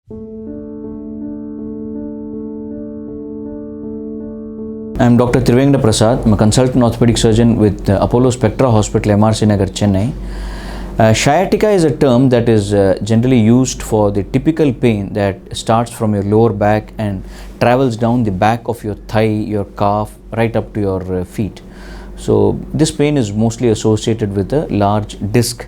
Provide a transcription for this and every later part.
I am Dr. Trivendra Prasad. I'm a consultant orthopedic surgeon with Apollo Spectra Hospital, MRC Nagar, Chennai. Sciatica is a term that is generally used for the typical pain that starts from your lower back and travels down the back of your thigh, your calf, right up to your feet. So this pain is mostly associated with a large disc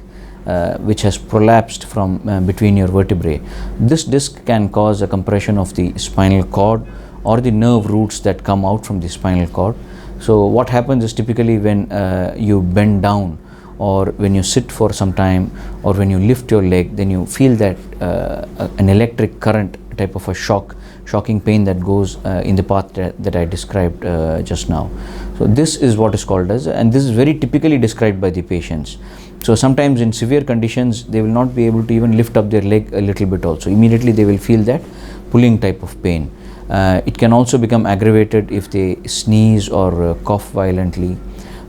which has prolapsed from between your vertebrae. This disc can cause a compression of the spinal cord or the nerve roots that come out from the spinal cord. So what happens is typically when you bend down, or when you sit for some time, or when you lift your leg, then you feel that an electric current type of a shocking pain that goes in the path that I described just now. So this is what is called as, and this is very typically described by the patients. So sometimes in severe conditions they will not be able to even lift up their leg a little bit also. Immediately they will feel that pulling type of pain. It can also become aggravated if they sneeze or cough violently.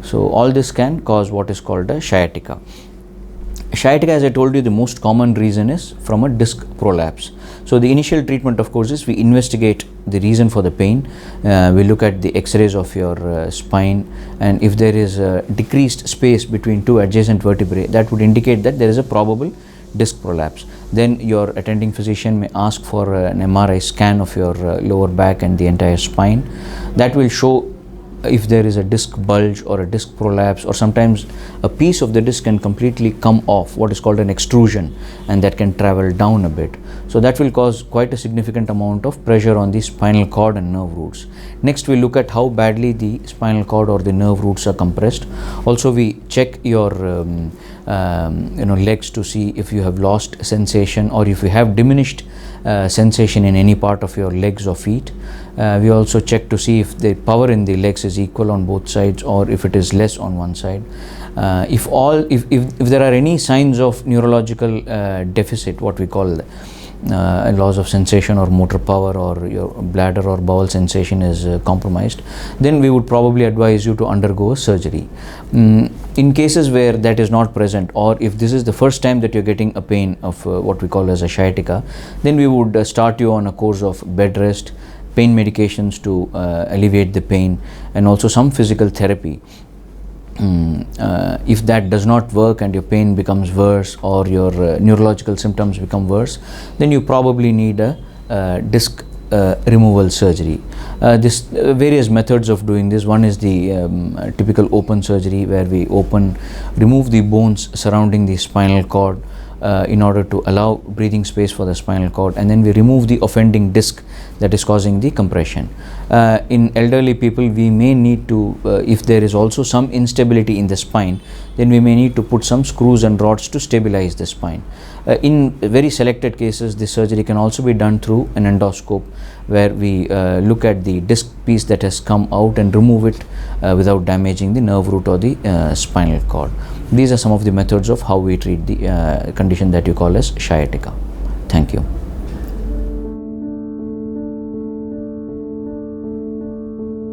So all this can cause what is called a sciatica. Sciatica, as I told you, the most common reason is from a disc prolapse. So the initial treatment, of course, is we investigate the reason for the pain. We look at the x-rays of your spine, and if there is a decreased space between two adjacent vertebrae, that would indicate that there is a probable disc prolapse. Then your attending physician may ask for an MRI scan of your lower back and the entire spine. That will show if there is a disc bulge or a disc prolapse, or sometimes a piece of the disc can completely come off, what is called an extrusion, and that can travel down a bit. So that will cause quite a significant amount of pressure on the spinal cord and nerve roots. Next, we look at how badly the spinal cord or the nerve roots are compressed. Also, we check your legs to see if you have lost sensation, or if you have diminished sensation in any part of your legs or feet. We also check to see if the power in the legs is equal on both sides, or if it is less on one side. If there are any signs of neurological deficit, what we call a loss of sensation or motor power, or your bladder or bowel sensation is compromised, then we would probably advise you to undergo a surgery. In cases where that is not present, or if this is the first time that you're getting a pain of what we call as a sciatica, then we would start you on a course of bed rest, pain medications to alleviate the pain, and also some physical therapy. If that does not work and your pain becomes worse, or your neurological symptoms become worse, then you probably need a disc removal surgery. This various methods of doing this. One is the typical open surgery, where we remove the bones surrounding the spinal cord in order to allow breathing space for the spinal cord, and then we remove the offending disc that is causing the compression. In elderly people, we may need to, if there is also some instability in the spine, then we may need to put some screws and rods to stabilize the spine. In very selected cases, this surgery can also be done through an endoscope, where we look at the disc piece that has come out and remove it without damaging the nerve root or the spinal cord. These are some of the methods of how we treat the condition that you call as sciatica. Thank you.